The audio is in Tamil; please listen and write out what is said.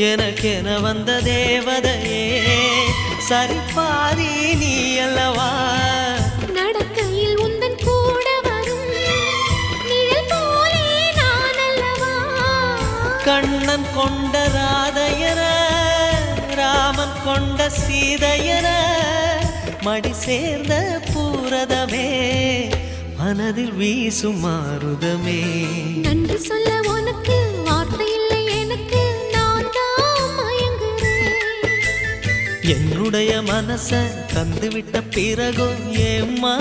எனக்கென வந்த தேவதையே சரிபாதி நீ அல்லவா நடக்கையில் உந்தன் கூட வரும் நிழல் போலே நான் அல்லவா கண்ணன் கொண்ட ராதையர ராமன் கொண்ட சீதையர மடி சேர்ந்த பூரதமே மனதில் வீசும் மாருதமே நன்றி சொல்ல உனக்கு வார்த்தை இல்லை எனக்கு நான் தான் மயங்குறேன் என்னுடைய மனச தந்துவிட்ட பிறகும் ஏம்மா